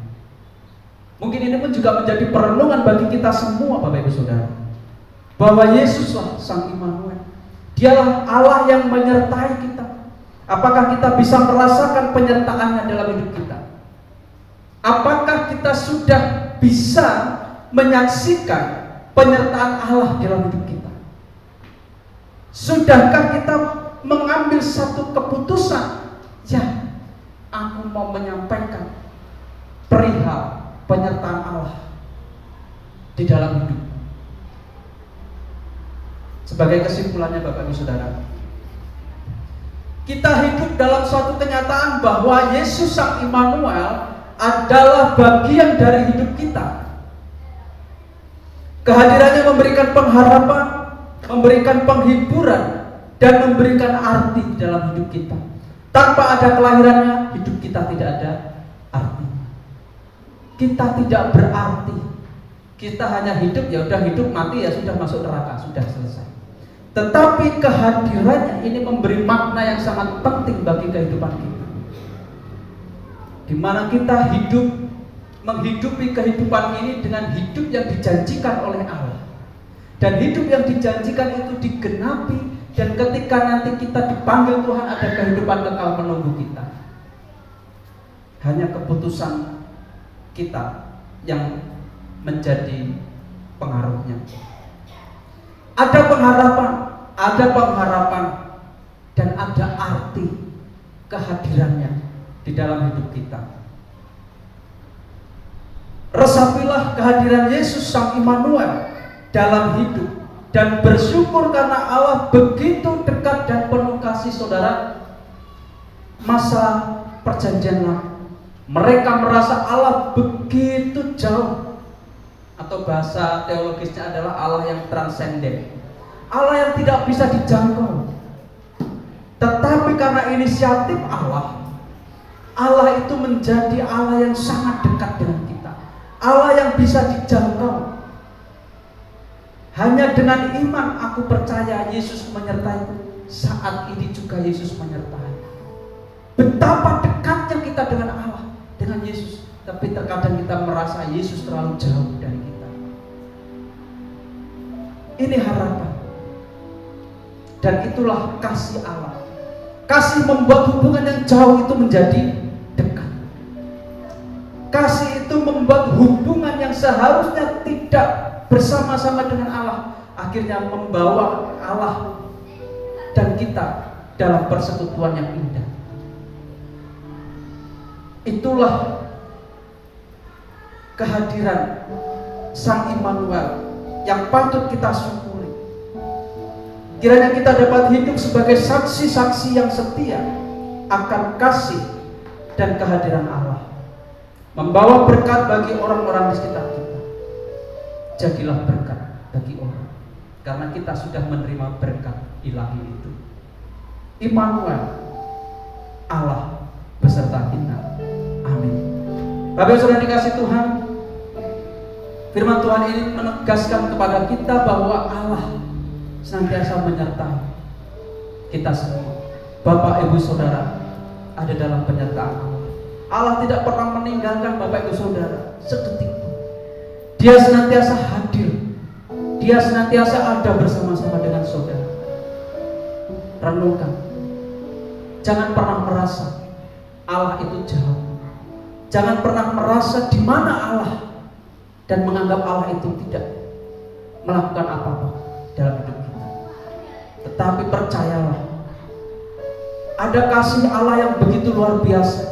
Mungkin ini pun juga menjadi perenungan bagi kita semua Bapak Ibu Saudara, bahwa Yesuslah Sang Immanuel. Dialah Allah yang menyertai kita. Apakah kita bisa merasakan penyertaannya dalam hidup kita? Apakah kita sudah bisa menyaksikan penyertaan Allah dalam hidup kita? Sudahkah kita mengambil satu keputusan, ya, aku mau menyampaikan perihal penyertaan Allah di dalam hidup. Sebagai kesimpulannya Bapak Ibu Saudara, kita hidup dalam suatu kenyataan bahwa Yesus Sang Immanuel adalah bagian dari hidup kita. Kehadirannya memberikan pengharapan, memberikan penghiburan, dan memberikan arti di dalam hidup kita. Tanpa ada kelahirannya, hidup kita tidak ada arti. Kita tidak berarti. Kita hanya hidup, ya udah hidup, mati ya sudah, masuk neraka, sudah selesai. Tetapi kehadirannya ini memberi makna yang sangat penting bagi kehidupan kita, di mana kita hidup, menghidupi kehidupan ini dengan hidup yang dijanjikan oleh Allah. Dan hidup yang dijanjikan itu digenapi Dan ketika nanti kita dipanggil Tuhan, ada kehidupan kekal menunggu kita. Hanya keputusan kita yang menjadi pengaruhnya. Ada pengharapan dan ada arti kehadirannya di dalam hidup kita. Resapilah kehadiran Yesus Sang Immanuel dalam hidup dan bersyukur karena Allah begitu dekat dan penuh kasih. Saudara, masa perjanjian lama mereka merasa Allah begitu jauh, atau bahasa teologisnya adalah Allah yang transenden, Allah yang tidak bisa dijangkau. Tetapi karena inisiatif Allah itu menjadi Allah yang sangat dekat dengan kita, Allah yang bisa dijangkau. Hanya dengan iman aku percaya Yesus menyertaiku. Saat ini juga Yesus menyertai. Betapa dekatnya kita dengan Allah, dengan Yesus. Tapi terkadang kita merasa Yesus terlalu jauh dari kita. Ini harapan. Dan itulah kasih Allah. Kasih membuat hubungan yang jauh itu menjadi dekat. Kasih itu membuat hubungan yang seharusnya tidak bersama-sama dengan Allah akhirnya membawa Allah dan kita dalam persekutuan yang indah. Itulah kehadiran Sang Immanuel yang patut kita syukuri. Kiranya kita dapat hidup sebagai saksi-saksi yang setia akan kasih dan kehadiran Allah, membawa berkat bagi orang-orang di sekitar kita. Jadilah berkat bagi orang, karena kita sudah menerima berkat ilahi itu. Immanuel, Allah beserta kita. Amin. Bapak Saudara dikasih Tuhan, firman Tuhan ini menegaskan kepada kita bahwa Allah senantiasa menyertai kita semua. Bapak Ibu Saudara ada dalam penyertaan Allah. Allah tidak pernah meninggalkan Bapak Ibu Saudara sedetik. Dia senantiasa hadir. Dia senantiasa ada bersama-sama dengan saudara. Renungkan. Jangan pernah merasa Allah itu jauh. Jangan pernah merasa di mana Allah dan menganggap Allah itu tidak melakukan apa-apa dalam hidup kita. Tetapi percayalah, ada kasih Allah yang begitu luar biasa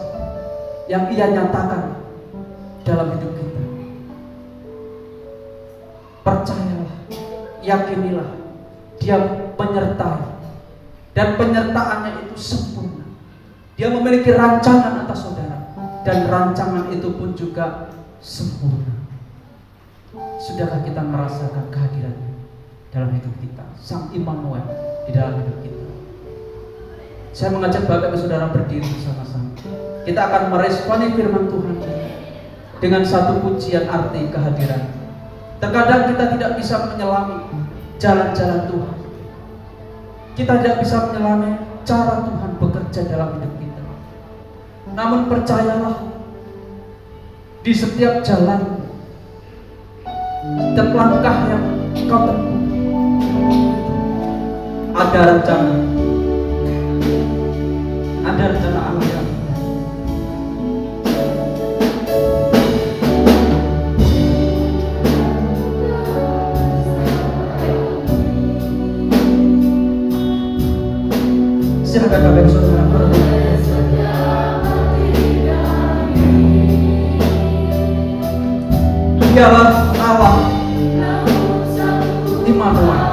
yang Ia nyatakan dalam hidup kita. Percayalah, yakinilah, Dia menyertai, dan penyertaannya itu sempurna. Dia memiliki rancangan atas saudara, dan rancangan itu pun juga sempurna. Sudahkah kita merasakan kehadirannya dalam hidup kita, Sang Immanuel di dalam hidup kita? Saya mengajak Bapak dan Saudara berdiri bersama-sama. Kita akan meresponi firman Tuhan dengan satu pujian arti kehadiran. Terkadang kita tidak bisa menyelami jalan-jalan Tuhan. Kita tidak bisa menyelami cara Tuhan bekerja dalam hidup kita. Namun percayalah, di setiap jalan, setiap langkah yang kau tempuh, ada rencana. Ada rencana Allah yang silakan Bapak Saudara berdoa. Dialah Allah Immanuel,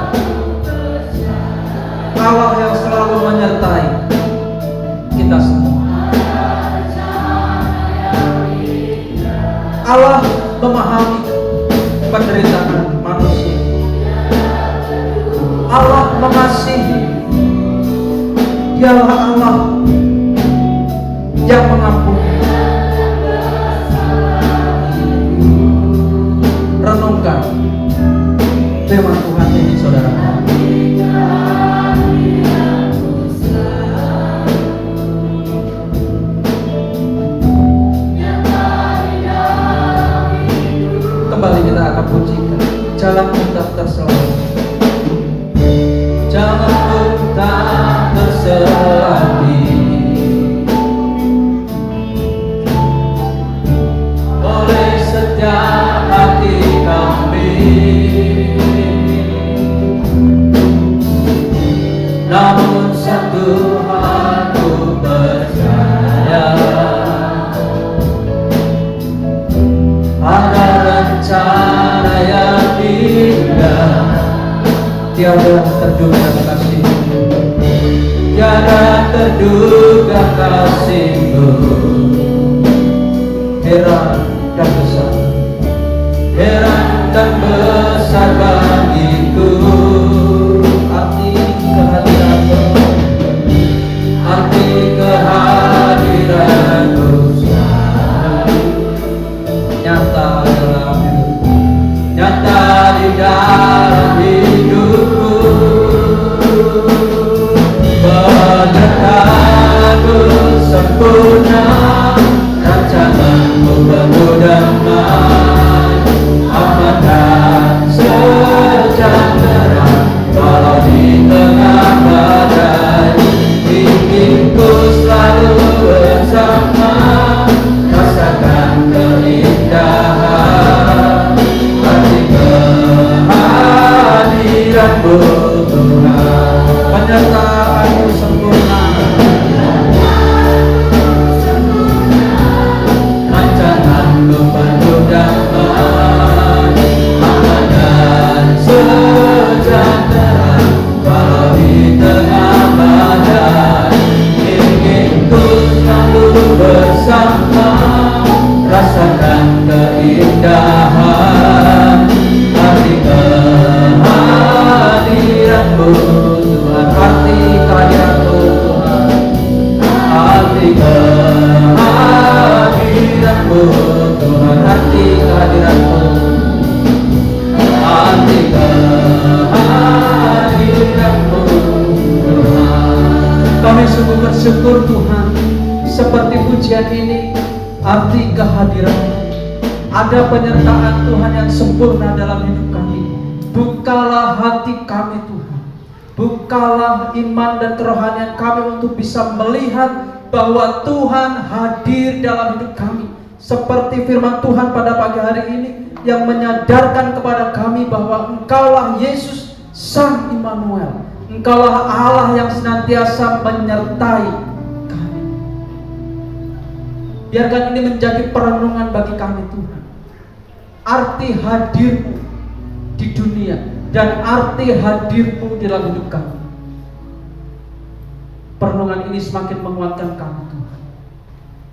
Allah yang selalu menyertai kita semua. Allah memahami penderitaan manusia. Allah mengasihi. Dialah Allah yang mengampuni. Renungkan firman Tuhan ini, saudara. Kembali kita akan pujikan. Jalan kita terselamat. Jangan Tiada terduga kasih-Mu, tiada terduga kasih-Mu, heran dan besar, heran dan besar bagiku. Arti kehadiran-Mu, arti kehadiran-Mu selalu nyata dalam hidupku, nyata di dalam hidupku. Penyertaan-Mu sempurna, rancangan-Mu penuh damai, aman dan sejahtera walau di tengah badai. Inginku selalu bersama, rasakan keindahan arti kehadiran-Mu Tuhan. Penyertaan-Mu sempurna, rancangan-Mu penuh damai, aman dan sejahtera walau di tengah badai. Inginku selalu bersama, rasakan keindahan arti kehadiran-Mu Tuhan. Arti kehadiran-Mu Tuhan, arti kehadiran-Mu Tuhan, arti kehadiran-Mu, arti kehadiran-Mu Tuhan. Kami sungguh bersyukur Tuhan, seperti pujian ini, arti kehadiran-Mu. Ada penyertaan Tuhan yang sempurna dalam hidup kami. Bukalah hati kami Tuhan, bukalah iman dan kerohanian kami untuk bisa melihat bahwa Tuhan hadir dalam hidup kami. Seperti firman Tuhan pada pagi hari ini yang menyadarkan kepada kami bahwa Engkaulah Yesus Sang Immanuel, Engkaulah Allah yang senantiasa menyertai kami. Biarkan ini menjadi perenungan bagi kami Tuhan, arti hadir-Mu di dunia dan arti hadir-Mu dalam hidup kami. Perenungan ini semakin menguatkan kami Tuhan,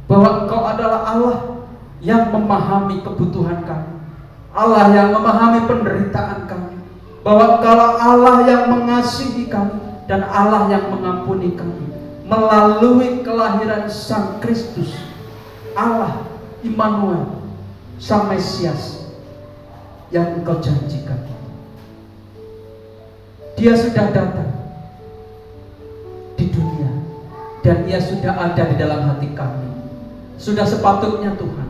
bahwa Engkau adalah Allah yang memahami kebutuhan kami, Allah yang memahami penderitaan kami, bahwa Engkaulah Allah yang mengasihi kami dan Allah yang mengampuni kami melalui kelahiran Sang Kristus, Allah Immanuel, Sang Mesias yang Engkau janjikan. Dia sudah datang di dunia dan Ia sudah ada di dalam hati kami. Sudah sepatutnya Tuhan,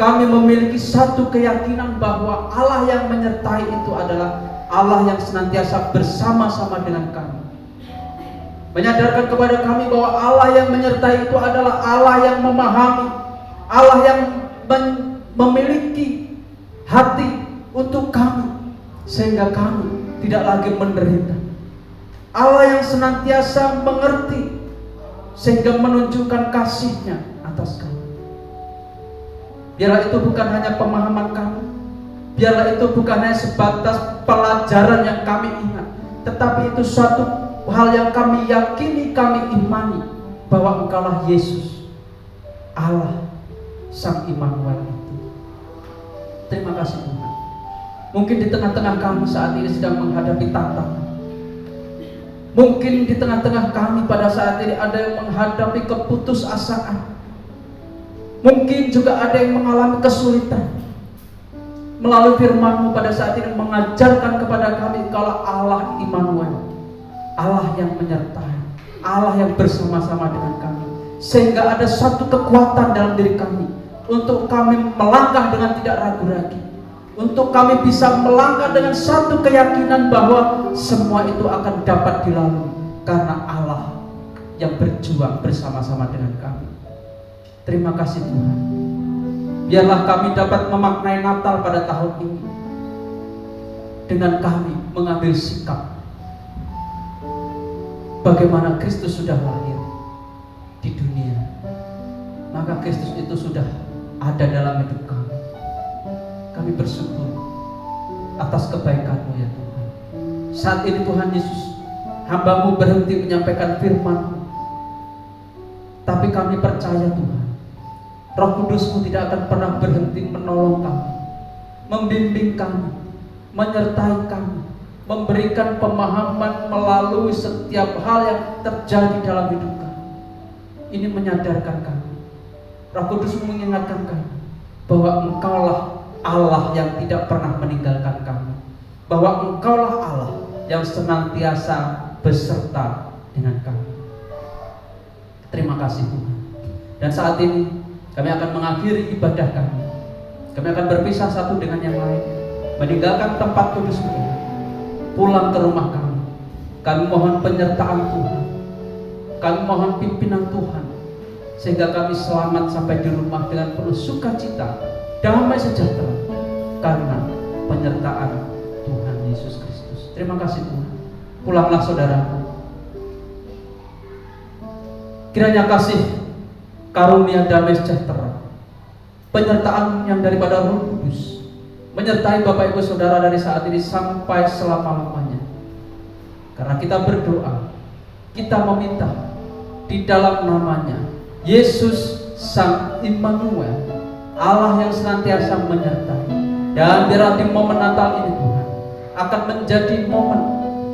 kami memiliki satu keyakinan bahwa Allah yang menyertai itu adalah Allah yang senantiasa bersama-sama dengan kami. Menyadarkan kepada kami bahwa Allah yang menyertai itu adalah Allah yang memahami, Allah yang memiliki hati untuk kami, sehingga kami tidak lagi menderita. Allah yang senantiasa mengerti, sehingga menunjukkan kasih-Nya atas kami. Biarlah itu bukan hanya pemahaman kami, biarlah itu bukan hanya sebatas pelajaran yang kami ingat, tetapi itu suatu hal yang kami yakini, kami imani, bahwa Engkaulah Yesus, Allah Sang Immanuel itu. Terima kasih Tuhan. Mungkin di tengah-tengah kami saat ini sedang menghadapi tantangan. Mungkin di tengah-tengah kami pada saat ini ada yang menghadapi keputusasaan. Mungkin juga ada yang mengalami kesulitan. Melalui firman-Mu pada saat ini mengajarkan kepada kami, Engkaulah Allah Immanuel, Allah yang menyertai, Allah yang bersama-sama dengan kami, sehingga ada satu kekuatan dalam diri kami untuk kami melangkah dengan tidak ragu lagi, untuk kami bisa melangkah dengan satu keyakinan bahwa semua itu akan dapat dilalui karena Allah yang berjuang bersama-sama dengan kami. Terima kasih Tuhan. Biarlah kami dapat memaknai Natal pada tahun ini dengan kami mengambil sikap bagaimana Kristus sudah lahir di dunia, maka Kristus itu sudah ada dalam hidup kami. Kami bersyukur atas kebaikan-Mu ya Tuhan. Saat ini Tuhan Yesus, hamba-Mu berhenti menyampaikan firman-Mu, tapi kami percaya Tuhan, Roh Kudus-Mu tidak akan pernah berhenti menolong kami, membimbing kami, menyertai kami, memberikan pemahaman melalui setiap hal yang terjadi dalam hidup kami. Ini menyadarkan kami, Roh Kudus mengingatkan kami bahwa Engkaulah Allah yang tidak pernah meninggalkan kami, bahwa Engkaulah Allah yang senantiasa beserta dengan kami. Terima kasih Tuhan. Dan saat ini kami akan mengakhiri ibadah kami. Kami akan berpisah satu dengan yang lain, meninggalkan tempat kudus Tuhan, pulang ke rumah kami. Kami mohon penyertaan Tuhan, kami mohon pimpinan Tuhan, sehingga kami selamat sampai di rumah dengan penuh sukacita, damai sejahtera, karena penyertaan Tuhan Yesus Kristus. Terima kasih Tuhan. Pulanglah saudaraku. Kiranya kasih karunia damai sejahtera, penyertaan yang daripada Roh Kudus menyertai Bapak Ibu Saudara dari saat ini sampai selama-lamanya. Karena kita berdoa, kita meminta di dalam namanya Yesus Sang Immanuel, Allah yang senantiasa menyertai. Dan biarlah di momen Natal ini Tuhan akan menjadi momen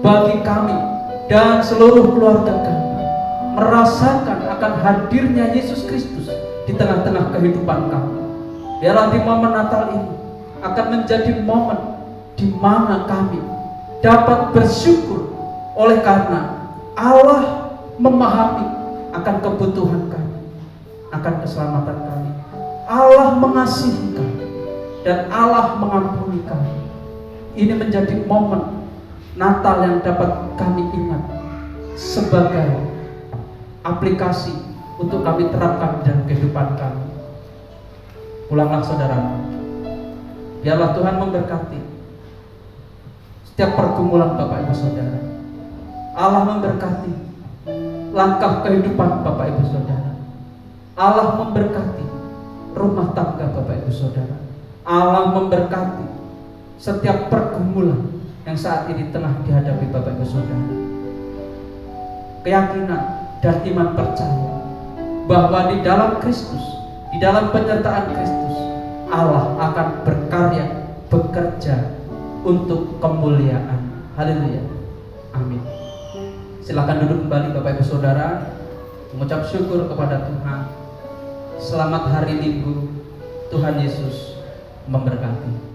bagi kami dan seluruh keluarga kami merasakan akan hadirnya Yesus Kristus di tengah-tengah kehidupan kami. Biarlah di momen Natal ini akan menjadi momen di mana kami dapat bersyukur oleh karena Allah memahami akan kebutuhan kami, akan keselamatan kami. Allah mengasihi kami dan Allah mengampuni kami. Ini menjadi momen Natal yang dapat kami ingat sebagai aplikasi untuk kami terapkan dalam kehidupan kami. Pulanglah saudara. Biarlah Tuhan memberkati setiap pergumulan Bapak Ibu Saudara. Allah memberkati langkah kehidupan Bapak Ibu Saudara. Allah memberkati rumah tangga Bapak Ibu Saudara. Allah memberkati setiap pergumulan yang saat ini tengah dihadapi Bapak Ibu Saudara. Keyakinan dan iman percaya bahwa di dalam Kristus, di dalam penyertaan Kristus, Allah akan berkarya, bekerja untuk kemuliaan. Haleluya. Amin. Silakan duduk kembali Bapak Ibu Saudara, mengucap syukur kepada Tuhan. Selamat hari Minggu. Tuhan Yesus memberkati.